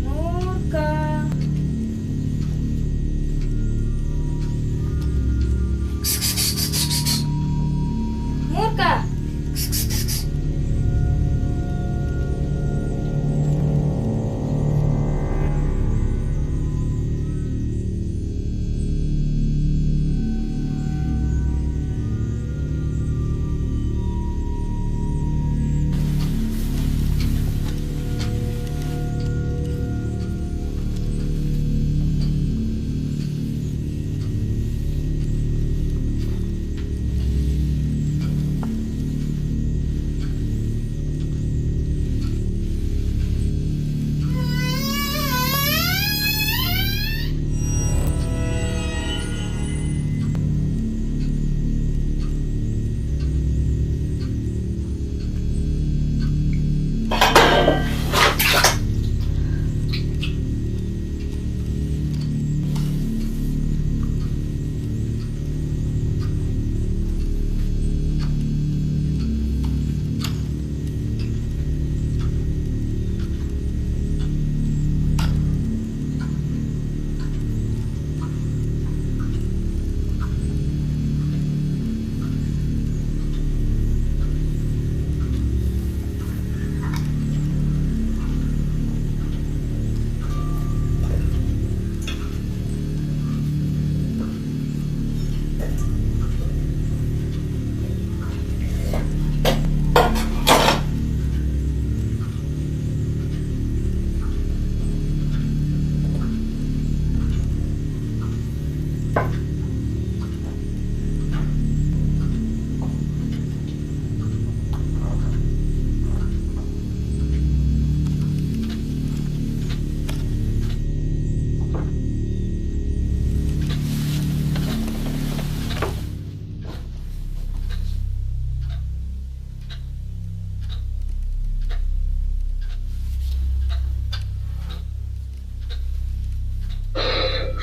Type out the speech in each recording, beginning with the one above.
Мурка. Мурка.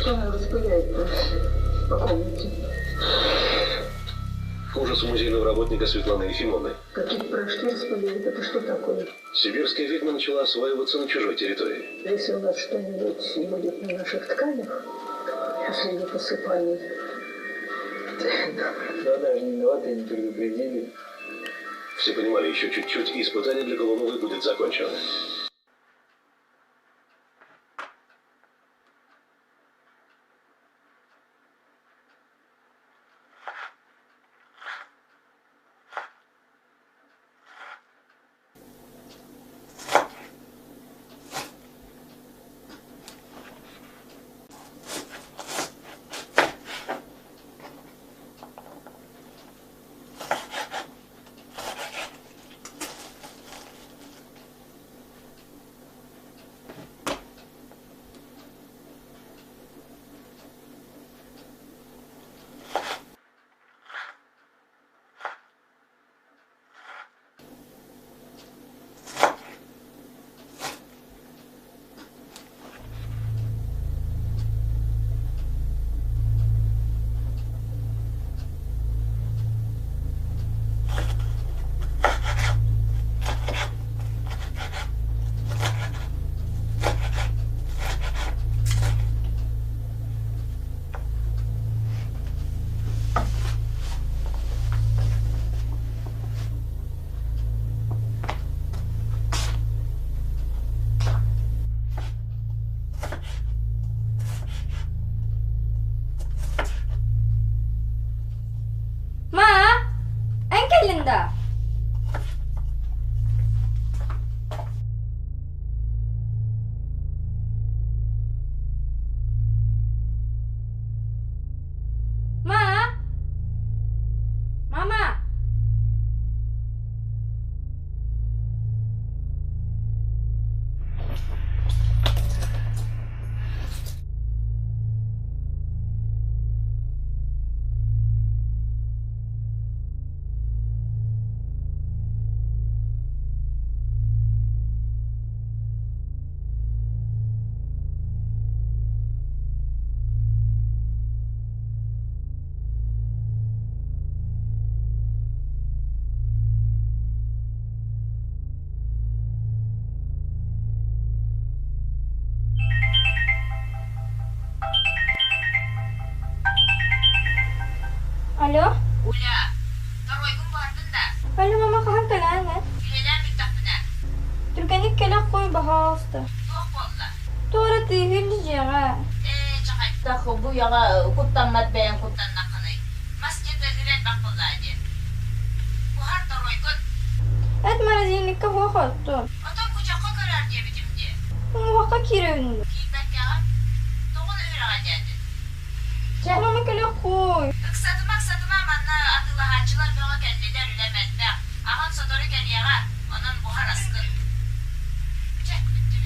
Что она распыляет-то по комнате? Ужас музейного работника Светланы Ефимовны. Какие-то порошки распыляет. Это что такое? Сибирская ведьма начала осваиваться на чужой территории. Если у нас что-нибудь не будет на наших тканях, после ее посыпаний, Да, даже не виноваты, не предупредили. Все понимали, еще чуть-чуть, и испытание для Голуновой будет закончено. Linda. Ma? Mama? Alo? Уля, второй gün bardın da. Alo mama kahar kalana. Üyeler mi tapına? Türgenik kelak koy bahasta. Yok bolla. Doğru tihileceğe. Çakay. Takı bu yağa kutlanmat beyan kutlanmak kanay. Masjid ve hüret bakılladı. Bu har vtoray gün. Et marazinik ka huwa khattun. Otom kucakka karar diye bitimdi. Huwa kirevni. Kiymek yağa. Doğun öğrağa geldi. Mama kelak koy. Maksadıma manna atılı hacılar bana kendiler ülemezler. Ağan sotoru geliyağa. Onun buhar askı. Çek bitti.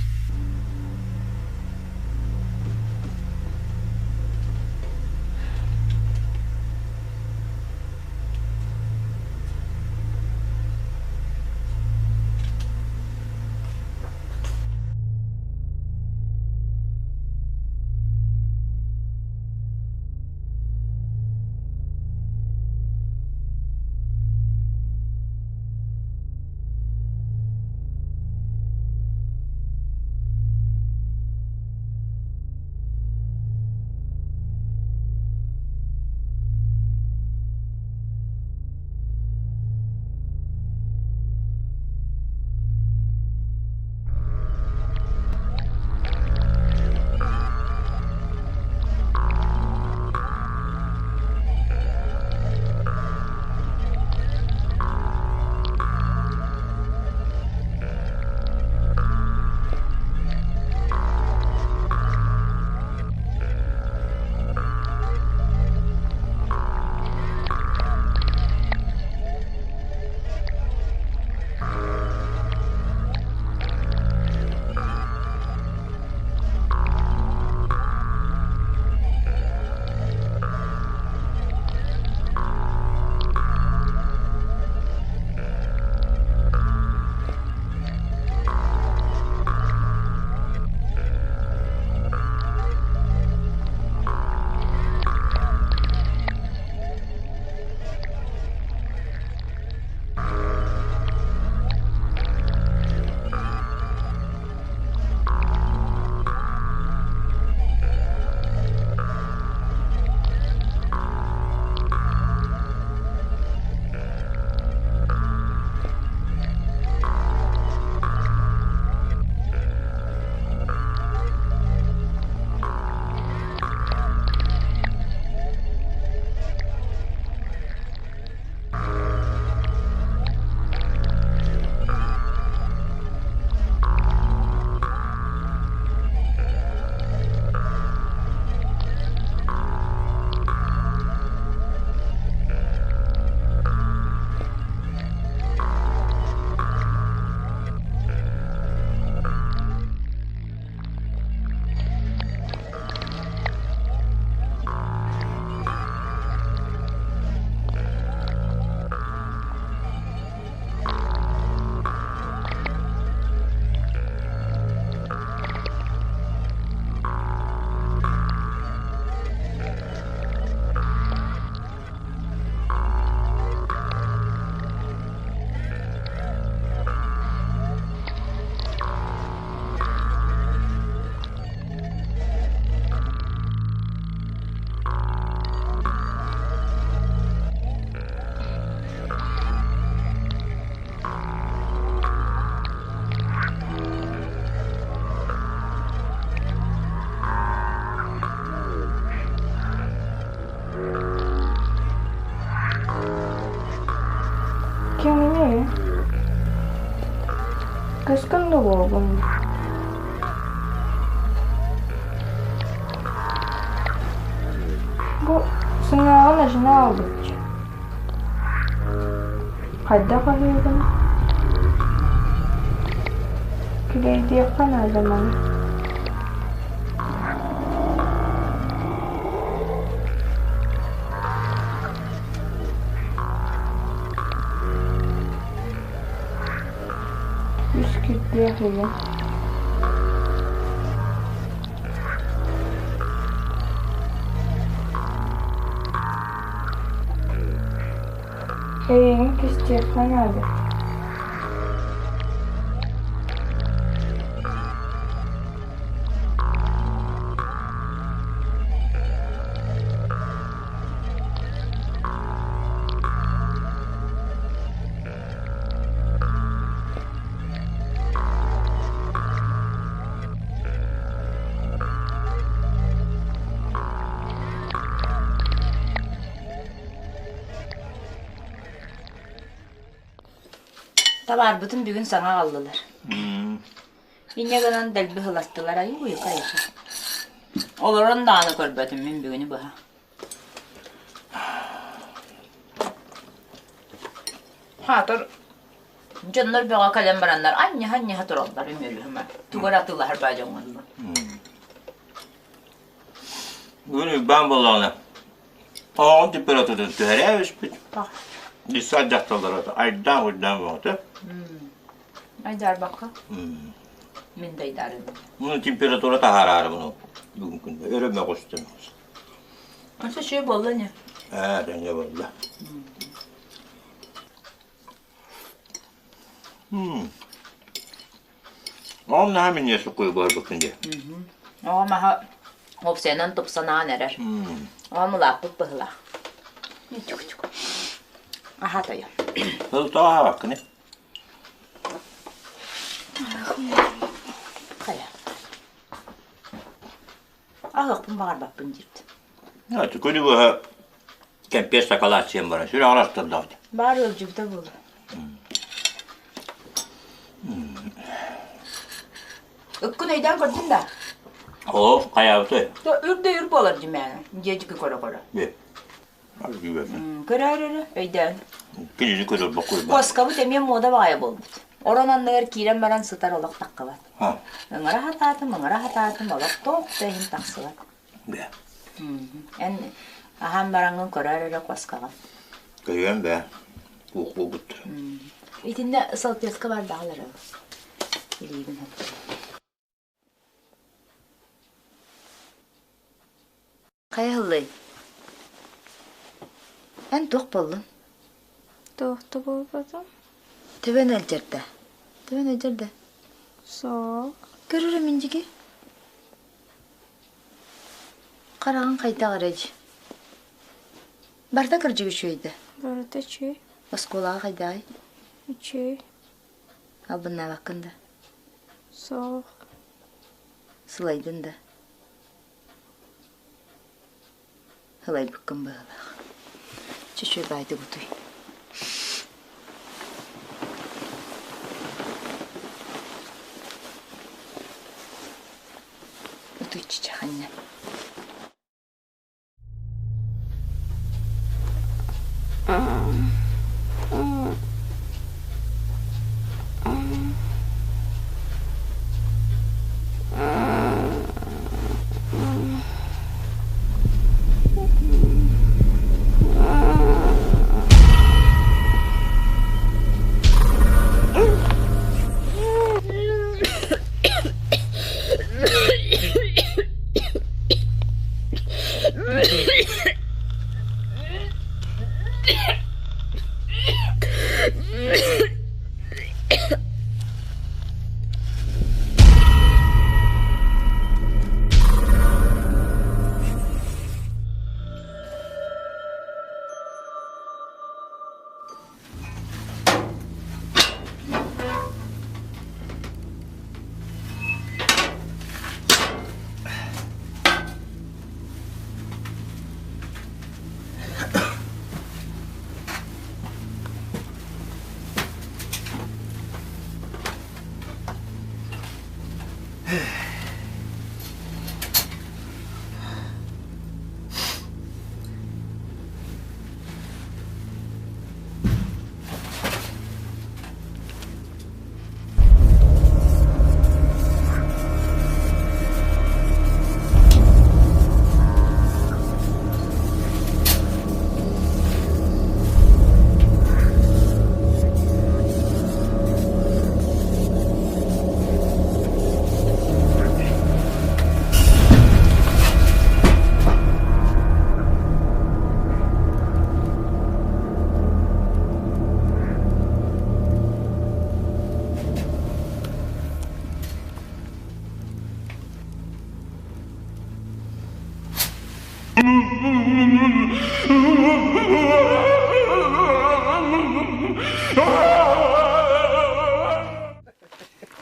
Kendini kıskandı oğlum. Bu sınavın acını aldıkça. Hadi bakayım. Kilidi yapan her zaman. Bisküvitleri. Eğink istiyorsan hadi. Tabar bütün bugün sana aldılar. Yine kalan delbi hılastılar ayı bu yukarı. Olurun dağını körbetim min bugünü bu. Hatır. Canlar bir kalem baranlar. Anne hatır oldular ümürlü hemen. Tugar attılar bacan oldu. Bunu ben balağına. Ağın temperatürü tühere Bak. Disa cahtalara da aydan uydan vardı. Aydar bakka. Min de idarım. Bunun temperatürü da hararı bunu. Bugün örüme koştum. Nasıl şey bollu ne? Denge valla. Onun hemen yaşı koyu var bakınca. Ama ha hop senin topsana neler. Ama lapıp bıhla. Ne çok. Aha tayo. Hıl daha bak ne? Kaya. Ah pun var bak pun jirt. Hadi koyu bu kempes sakalasyon bana. Şöyle araştırdı hadi. Bar ölcükte bul. Ikkun eyden gördün da. Of kayavtı. Ürde olur cimene. Geciki kora. Ye. Hadi güvenme. Kırarır eyden. Kilini kırır bakıyor bak. Koskabı temiyen moda baya buldu. Oranan da kirem baran sıtar olak takka var. Ha. Ngara hatatım olak tok dehin taksı var. Be. En aham barangın kırarır koskaba. Kıyım be. Bu buttur. İtinde ısalt var dağları. İliyim hep. Kaya hıllay. Ben tok buldum. Tohtu bulmadım. Tüven elcerde. Soğuk. Görürüm inciki. Karağın kayda aracı. Barda kırcı güçüydü. Burada çiğ. Oskolağa kayday. Çiğ. Al bununla bakında. Soğuk. Sılaydın da. Hılay bıkkın bağlı. Çeşe baydı bu duy. Bu duy çiçek anne.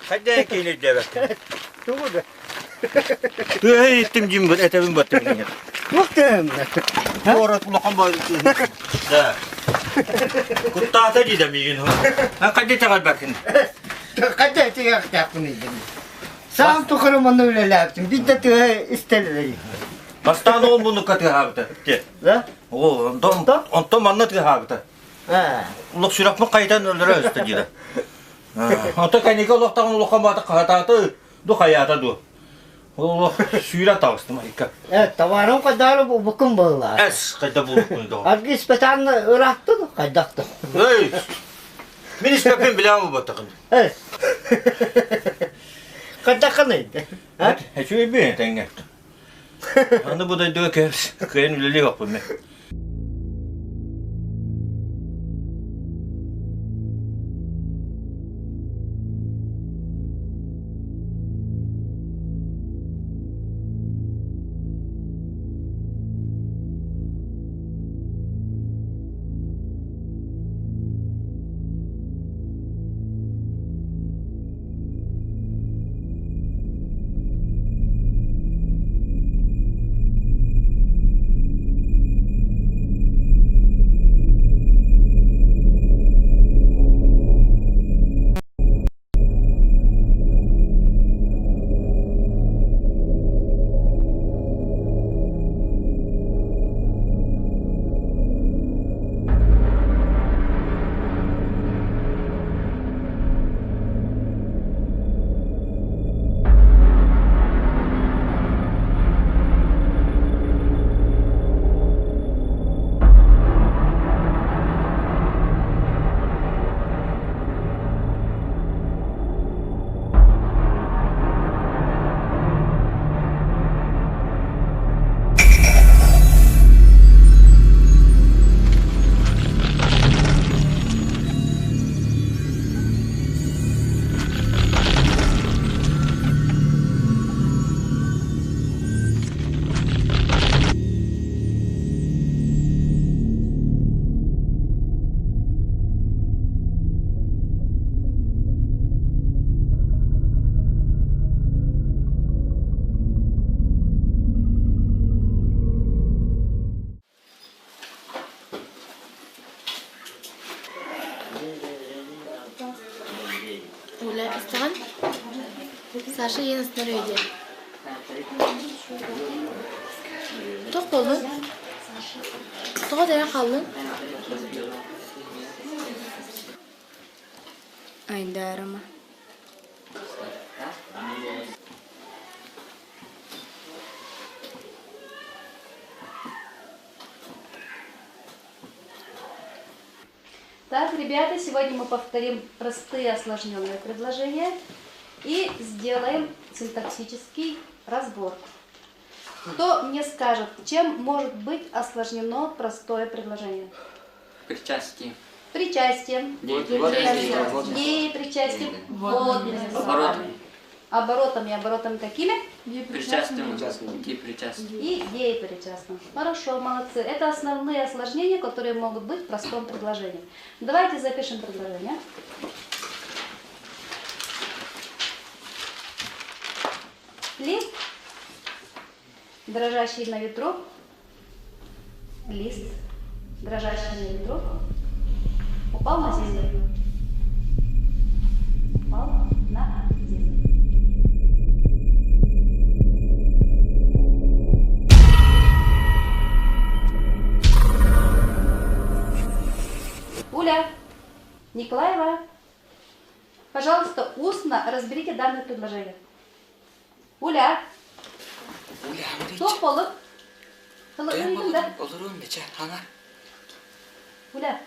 Hadi gelir de bak. Hey ettim cimbir etebim battım. Muhtemelen. Orası kulağım bağlı. Da. Kuttaata didamiin ho. Kaddi takal bakın. Kadda tıyak bunu dedim. Sağım tukarım öyle yaptım. Bir de tığı isteleri. Bastan ol bunu katı harta. La? O ondan anlatı harta. Ha. Uluk sürakma kaydan öldüre üstü dile. Anta kanika uluktan ulukamata kahatata du hayata du. Uluk suyla tavstım ayıka. Evet, tavarım kadar bu bakım bağlar. Es kayda buluk bunu. Argi ispetan ıraktı da kaydaktı. Hey. Minis pepin bilen bu batakın. Evet. Kaydakınıydı. Ha? Şöyle bir tenge. Anı bu da döker. Kayın üleli yok bu me. Оля, İstan, Саша yeni sınırıydı. Çok oldu. Çok da kaldın. Айдарама. Так, ребята, сегодня мы повторим простые осложненные предложения и сделаем синтаксический разбор. Кто мне скажет, чем может быть осложнено простое предложение? Причастие. Причастием. Деепричастием. Водными словами. Оборотами. Оборотами какими? Причастием. Причастием. И деепричастным. Хорошо, молодцы. Это основные осложнения, которые могут быть в простом предложении. Давайте запишем предложение. Лист, дрожащий на ветру. Лист, дрожащий на ветру. Упал на землю. Упал на землю. Уля, Николаева, пожалуйста, устно разберите данное предложение. Уля. Çok olur. Olur da. Olurum geçer. Hangar. Уля.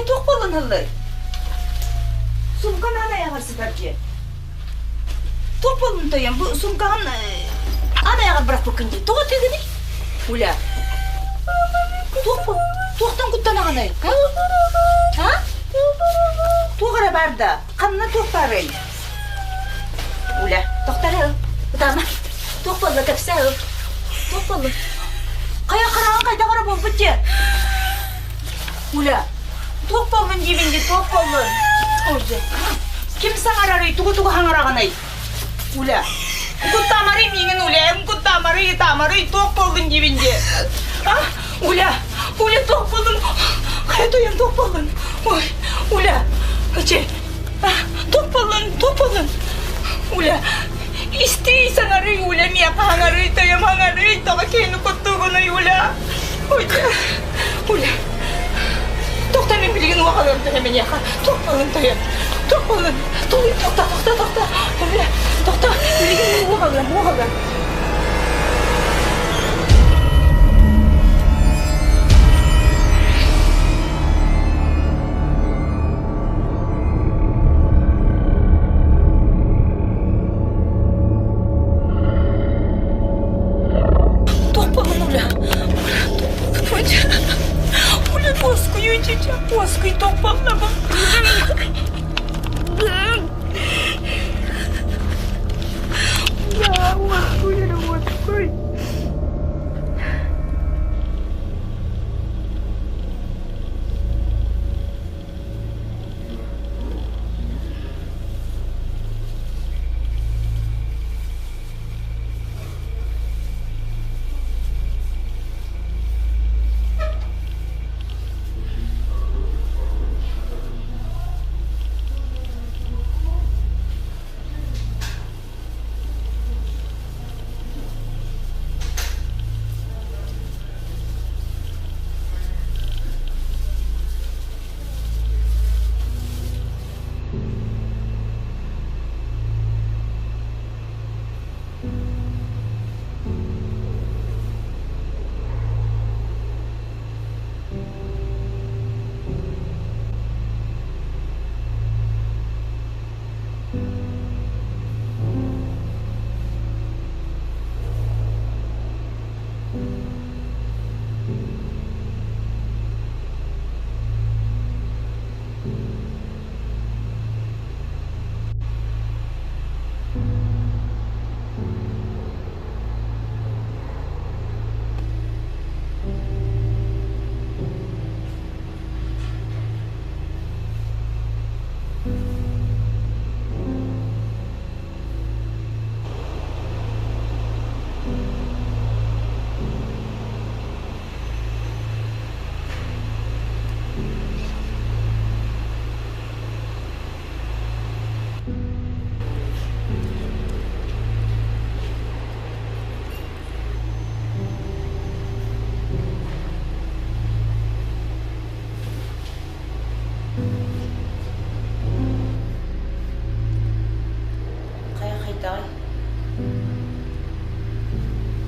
Kaya tok bolun hıllay. Sumkan ana yagar siperci. Tok bolun toyan bu sumkan ana yagar bırak bakınca. Toğa tegini. Ula. Toktan kuttana ana yok. Ha? Toğara barda. Kanına tok barayın. Ula. Toktara. Tamam. Tok bolun kapsa. Tok bolun. Kaya karangan kayda kara bol bıcı. Ula. Tok bolun jibinde tok bolun. Oje. Kim sangarari tugu hangaragana. Ula. Kutamari mingin ula. Kutamari tok bolun jibinde. Ah, ula. Ula tok bolun. Kaya toyan tok bolun. Oy. Ula. Oje. Ah, tok bolun. Ula. İsti sangarari ula miya hangarari toyam hangarari toka kenu kutugo na ula. Oje. Ula. Tokta men bilgin wakalarım da hemen yaka. Tokta toyan. Tokta. Ula. Tokta. Bilgin wakalarım. Воской топал на бок. Да, воской.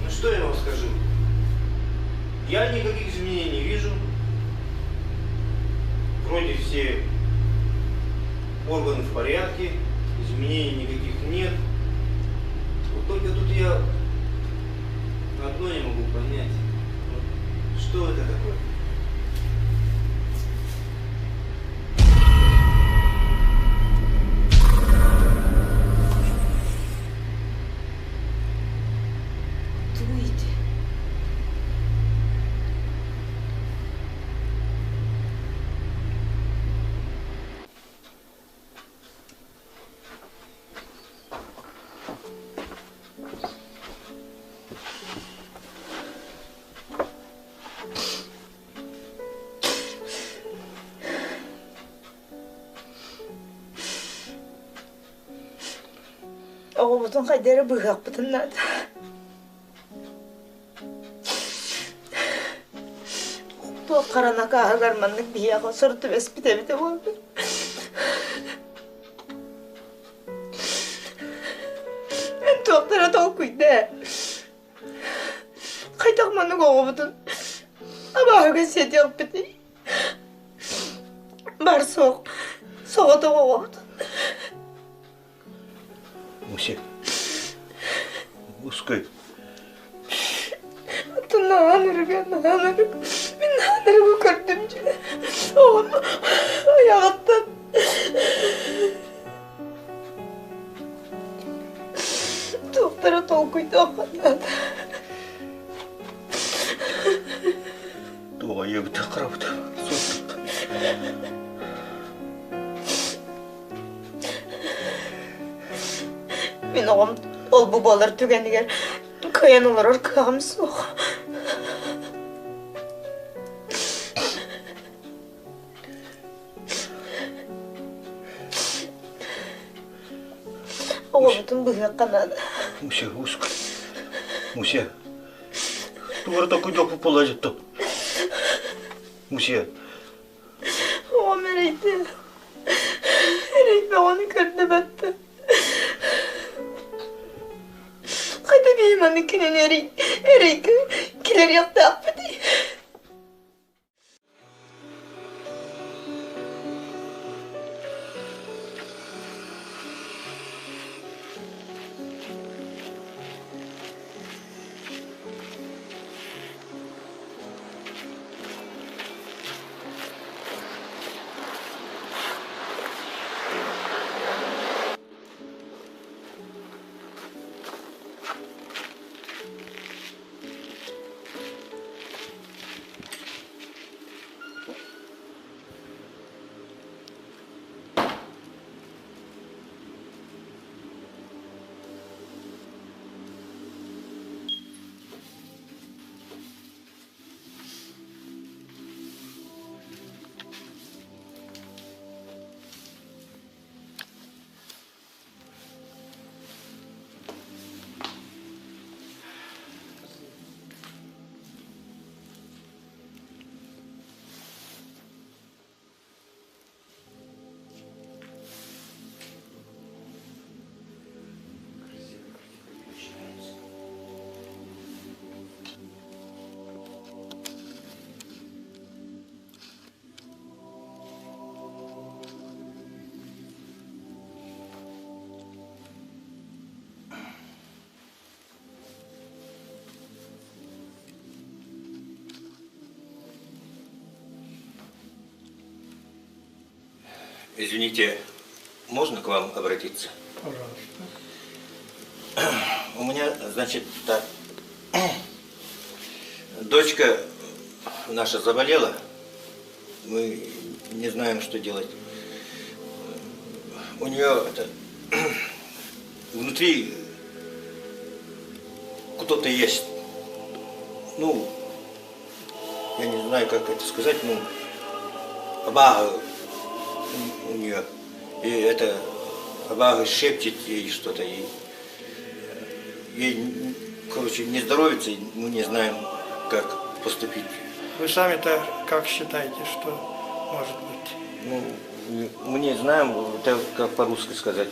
Ну что я вам скажу? Я никаких изменений не вижу. Вроде все органы в порядке, изменений никаких нет. Вот только тут я одно не могу понять. Вот что это такое? Oğlumuzun kayderi bıgak bütünlerdi. Bu karanlık ağırlarmanlık bir yağı sırtı bite oldu. Ben doktora da okuydu. Kaydakmanlık oğlumuzun. Ama ağır seti yok biti. бар соқ. Соғыды оғыды. Муся. Ускай. Нанырға. Мен нанырға көрдім же. Оғым аяғаттан. Доктора толкуйды оқынады. Туға ебіті қарабыды. Мен оғым ол бұл балар түгенігер көйен олар ұрқығым соқ. Оғымдың бұғы қанады. Муся, ускай. Муся. Туғыр такой допы положит-то. Муся. Оғым әрейді. Әрейді оны көрді бәтті. Қайда бейманы күнен әрейді келер яқты ақпыды. Извините, можно к вам обратиться? Пожалуйста. У меня, значит, так, дочка наша заболела, мы не знаем, что делать. У нее внутри кто-то есть. Ну, я не знаю, как это сказать, ну, Абага у нее. И это Абага шепчет ей что-то. И ей, короче, не здоровится, и мы не знаем, как поступить. Вы сами-то как считаете, что может быть? Ну, мы не знаем, это как по-русски сказать.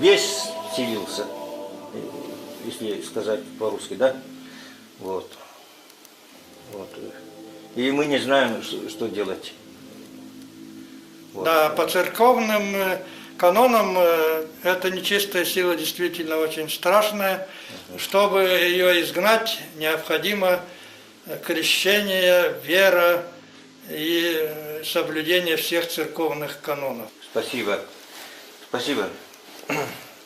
Бес селился, если сказать по-русски, да? Вот. Вот. И мы не знаем, что делать. Вот. Да, по церковным канонам эта нечистая сила действительно очень страшная. Чтобы ее изгнать, необходимо крещение, вера и соблюдение всех церковных канонов. Спасибо. Спасибо.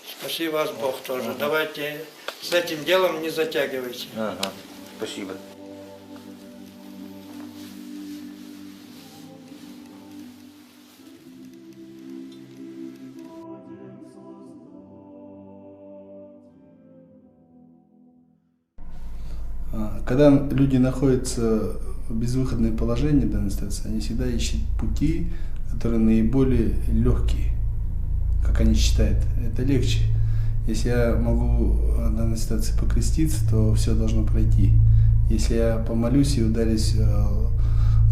Спаси вас Бог тоже. Давайте с этим делом не затягивайте. Ага. Спасибо. Когда люди находятся в безвыходном положении в данной ситуации, они всегда ищут пути, которые наиболее легкие, как они считают. Это легче. Если я могу в данной ситуации покреститься, то все должно пройти. Если я помолюсь и ударюсь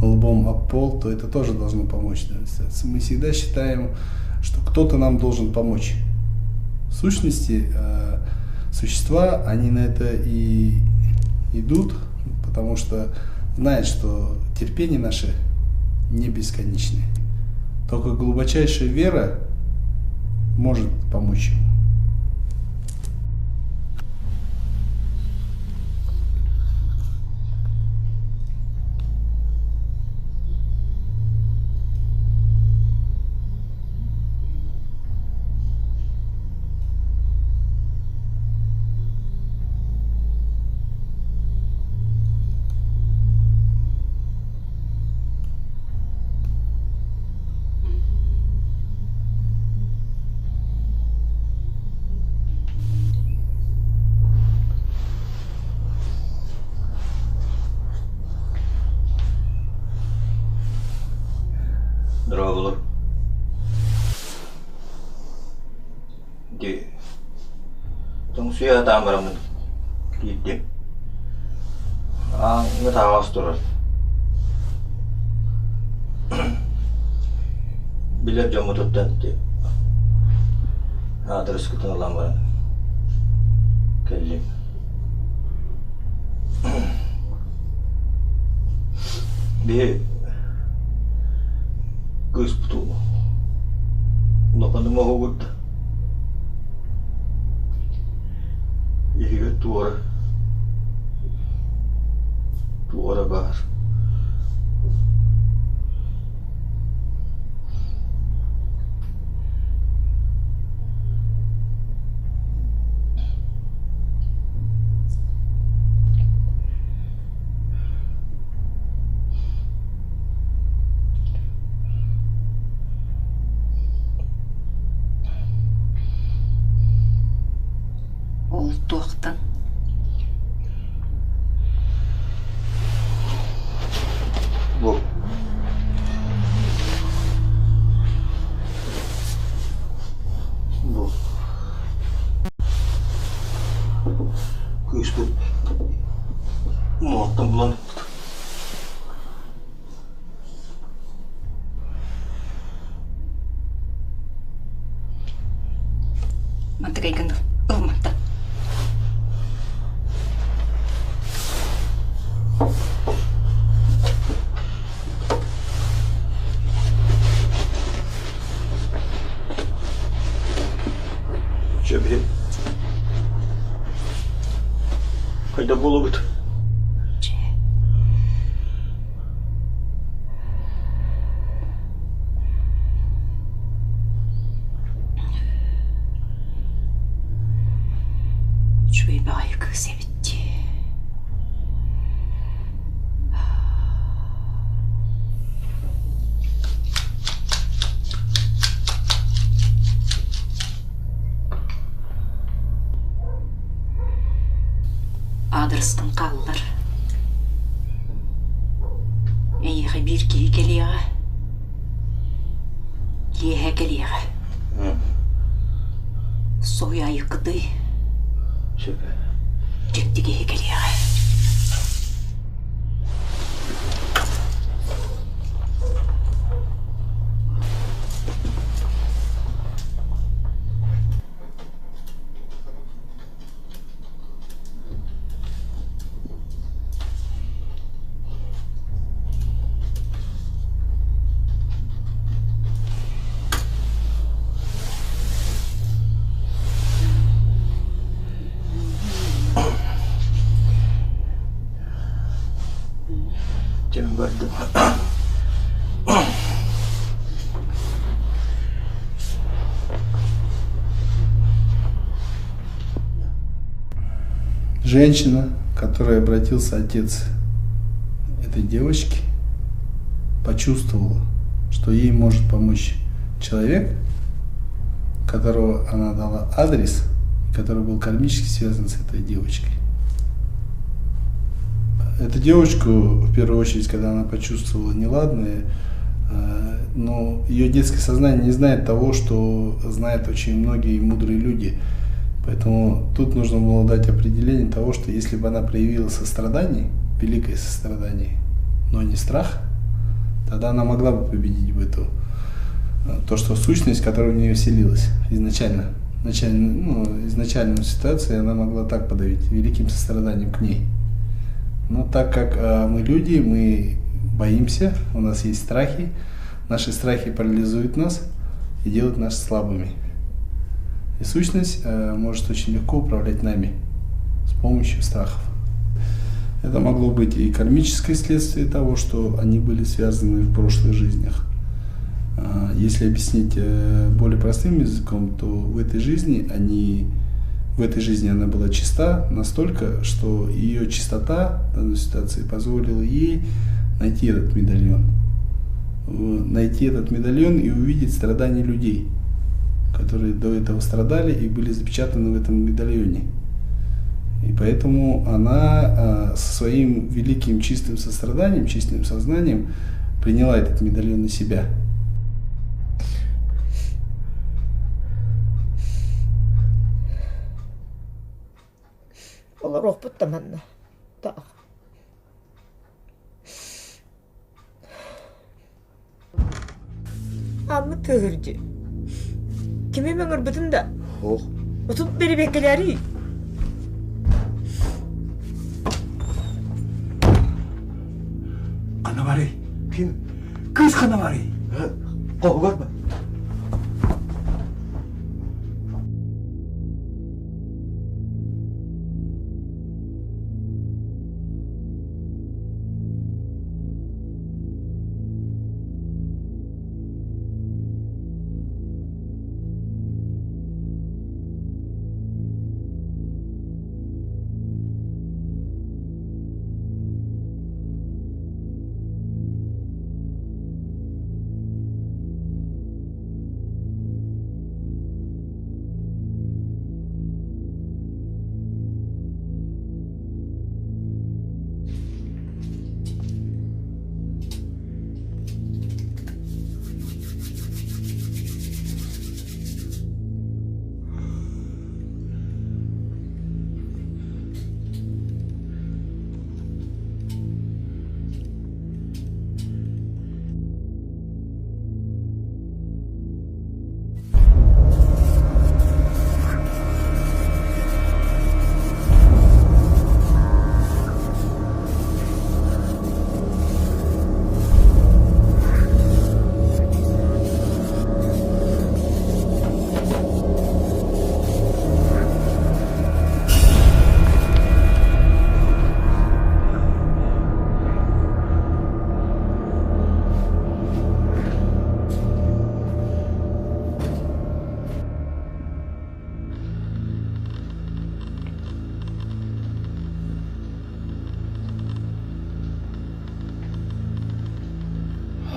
лбом об пол, то это тоже должно помочь в данной ситуации. Мы всегда считаем, что кто-то нам должен помочь. В сущности, существа, они на это и идут, потому что знают, что терпение наше не бесконечны. Только глубочайшая вера может помочь ему. Здорово было. Di tong suya tamaram kidde. Ngata hostor. Bilet jamu tuttante. Terus kita lamar kelly. Dia Господу, напану могут и туара бар. Ол тоқтың. Бұл. Бұл. Көз бұл. Муаттан бұланып. Матрейган ылматта. Çöpeyim. Kayda bulabıt. Чуй байк севитти. Адрестің қалылар. Эйхе бир кей келеға. Леге келеға. Соя йықыды. Çöpe. Жектіге келеға. Cem vardı. Женщина, к которой обратился отец этой девочки, почувствовала, что ей может помочь человек, которого она дала адрес, который был кармически связан с этой девочкой. Эту девочку, в первую очередь, когда она почувствовала неладное, но ее детское сознание не знает того, что знают очень многие мудрые люди. Поэтому тут нужно было дать определение того, что если бы она проявила сострадание, великое сострадание, но не страх, тогда она могла бы победить в эту, то, что сущность, которая в нее вселилась изначально. Изначальную ситуацию она могла так подавить, великим состраданием к ней. Но так как мы люди, мы боимся, у нас есть страхи. Наши страхи парализуют нас и делают нас слабыми. И сущность может очень легко управлять нами с помощью страхов. Это могло быть и кармическое следствие того, что они были связаны в прошлых жизнях. Если объяснить более простым языком, то в этой жизни она была чиста настолько, что ее чистота в данной ситуации позволила ей найти этот медальон. Найти этот медальон и увидеть страдания людей, которые до этого страдали и были запечатаны в этом медальоне. И поэтому она со своим великим чистым состраданием, чистым сознанием приняла этот медальон на себя. Олар оқпыттаманна. Так. Амы төгірді. Кеме мәңір бұтында? Оқ. Ұтып бері бекелері. Қанавари. Кім? Кыз қанавари. Қоғы бар ба?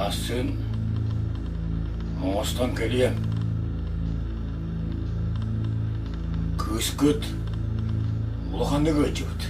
Асын, оңыстан келем. Күскіт, ұлғанды көтчігіт.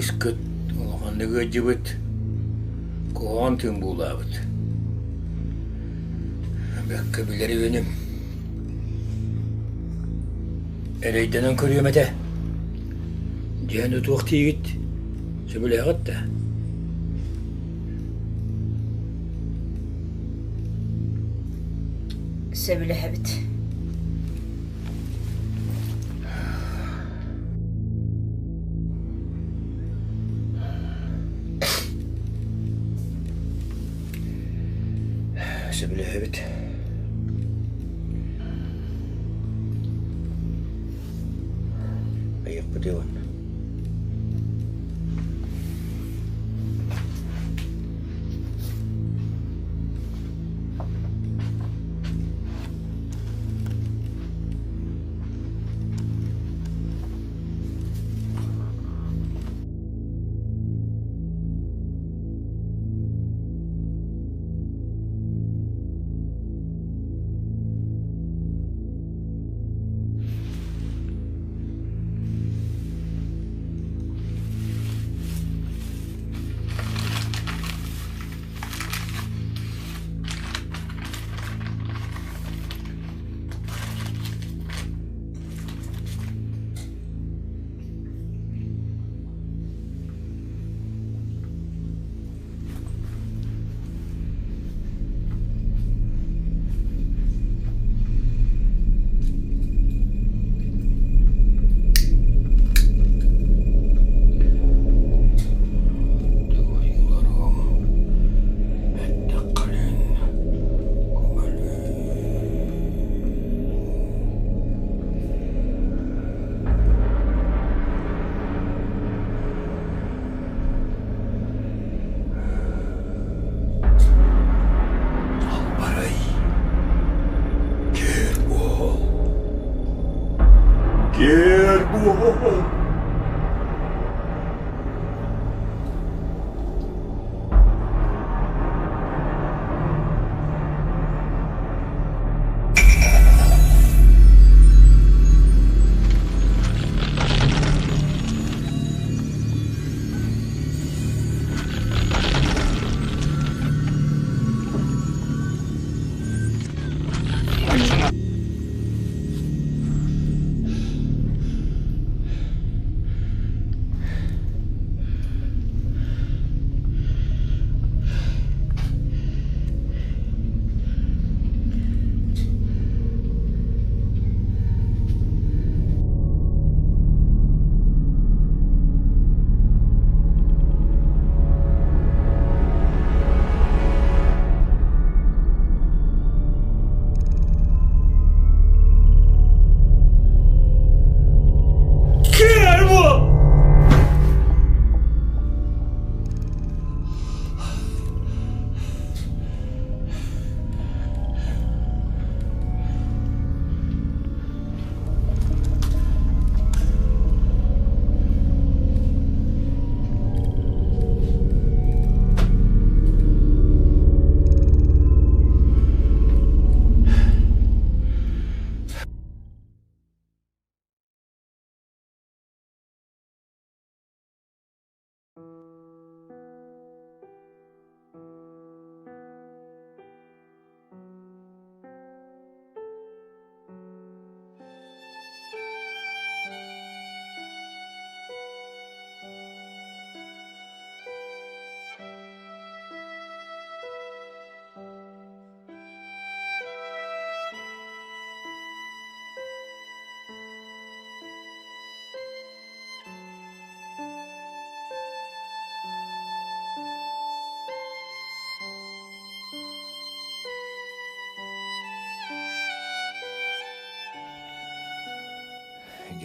Күскіт, ұлғанды көтчігіт. Коған түн бұлабыт. Бәккі білері өнім. Әлейденен көрем әті. Жәні туақ тегіт. Сөбіле ағытта. Сөбіле әбіт. Söyle evet. Аяқ бітеуін.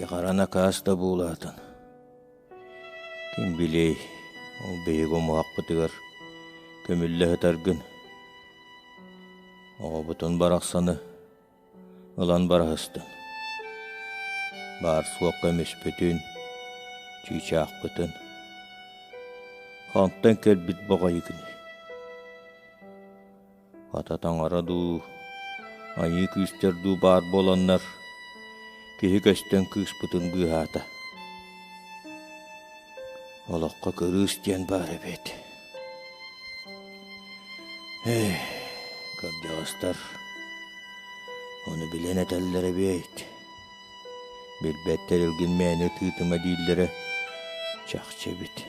Қарана каста булатын. Ким билей, ол бейго муақпытыгар көмілі хатаргын. Оға бұтын барақсаны, ылан барағыстын. Бар суаққа меспетін, чүйчақ бұтын. Қанттан кәрбіт баға екіні. Ататан араду, айы күстерду бар боланнар, кеһи көстен кыыс бұтын бұғата. Олаққа көріс ден бар әбет. Көрдіғастар, оны білен әтәлілері бейт. Білбәттер үлген мәні тұйтыма дейілері чақчы бет.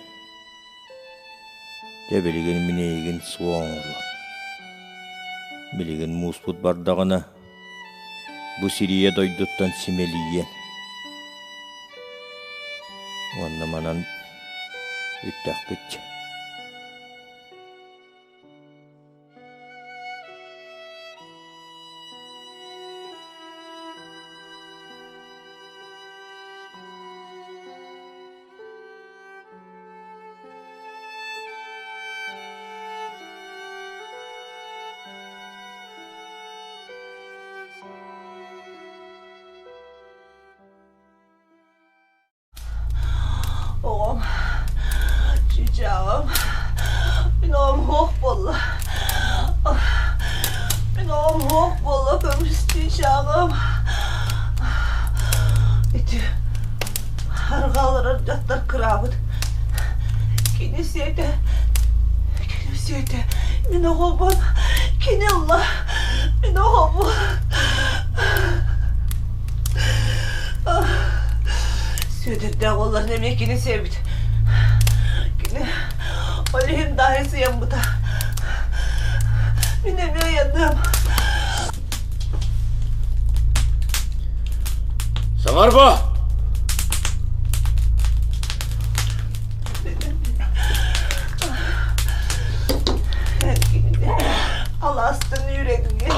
Де білген мінейген суаңыры. Білген мұспұт бардағына bu siriye doyduttan simeliyen. Onlamanan üttak bütçe. Çağım. Ben oğlum hoş bolla. Ben oğlum hoş bolla. Ömrüstü çağım. Eti. Hargalara yatlar kırabıd. Kinisiyete. Ben oğlum. Kini Allah. Ben oğlum. Söydükten onların emekini sevdi. Yine Ali'nin dairesi yanımda. Ben emeğe yandım. Samarba! Alastın yüreğini.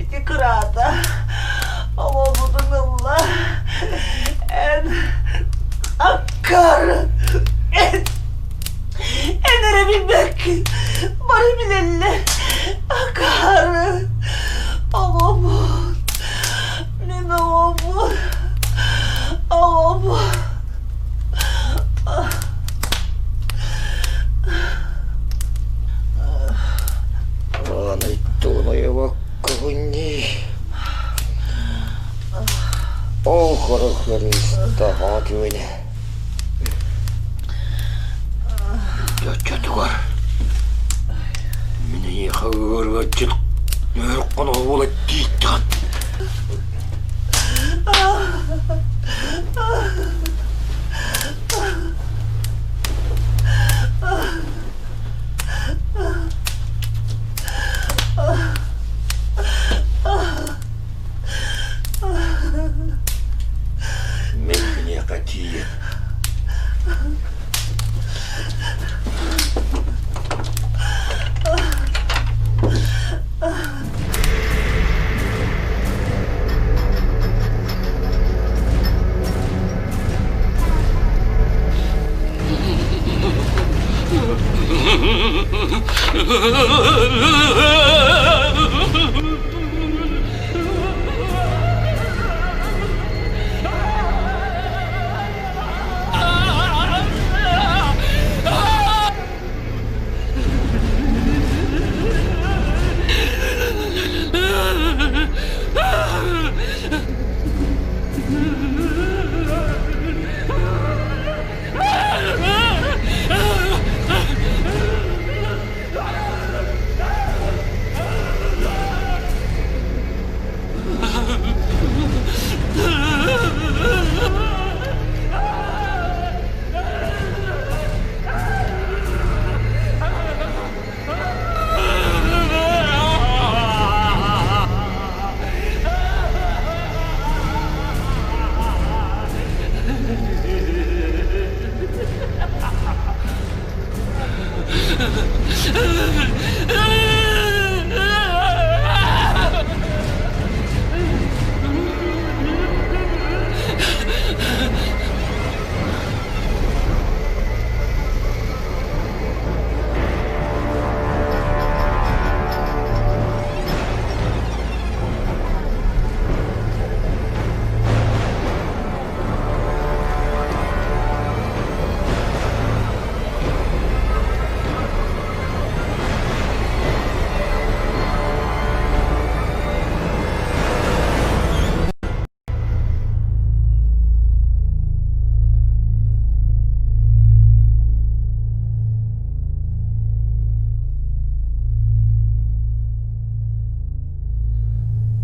İti kırada. Ama bununla en akkar en erebilmek bana bilenler akkar ama bu ne ama bu ama bu Христогативыне. Жачатугар. Мені хавыргачыт нөрконо болот дейттан.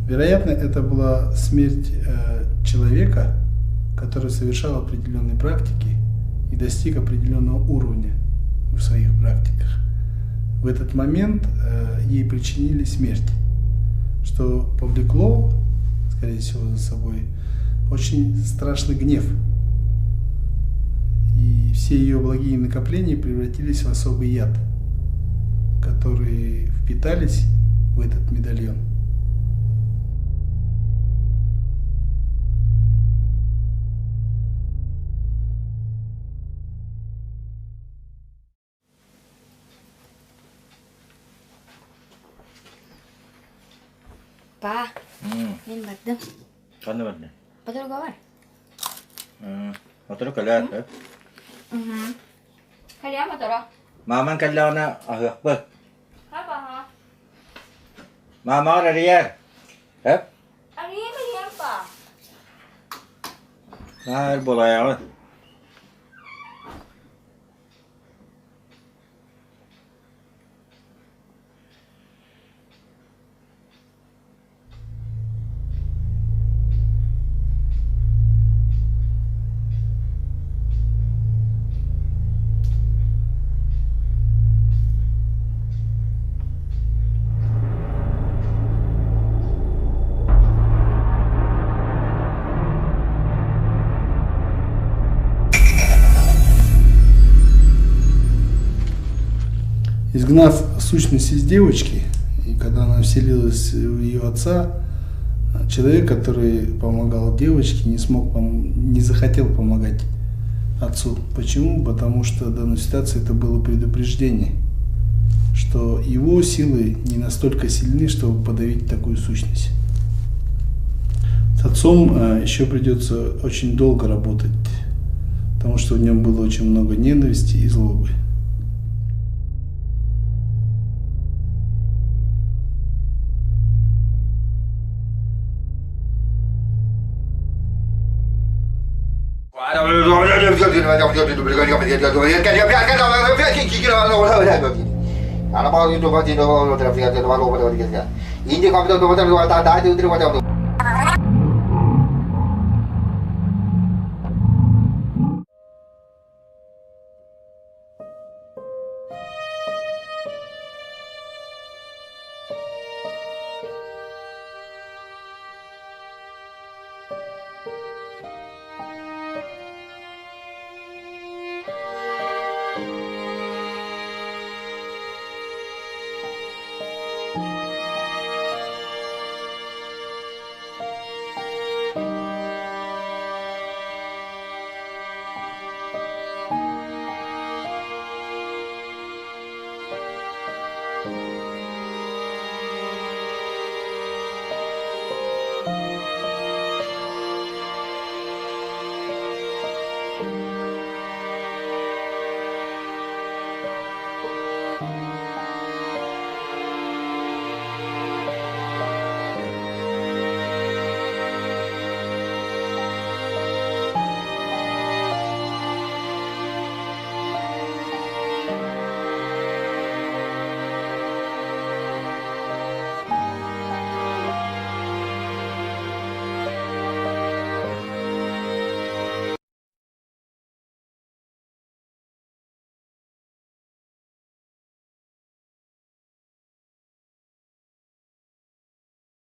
Вероятно, это была смерть человека, который совершал определенные практики и достиг определенного уровня в своих практиках. В этот момент ей причинили смерть, что повлекло, скорее всего, за собой очень страшный гнев. И все ее благие накопления превратились в особый яд, которые впитались в этот медальон. Па, мен бардым. Қандай барды? Подруга бар. Отыру кәләр, да? Kalian apa toro? Maman kalau na ahok ba? Apa ha? Mama ada dia. Ari kalian apa? Nah, boleh ya. Изгнав сущность из девочки, и когда она вселилась в ее отца, человек, который помогал девочке, не захотел помогать отцу. Почему? Потому что в данной ситуации это было предупреждение, что его силы не настолько сильны, чтобы подавить такую сущность. С отцом еще придется очень долго работать, потому что в нем было очень много ненависти и злобы. Ini kamu tu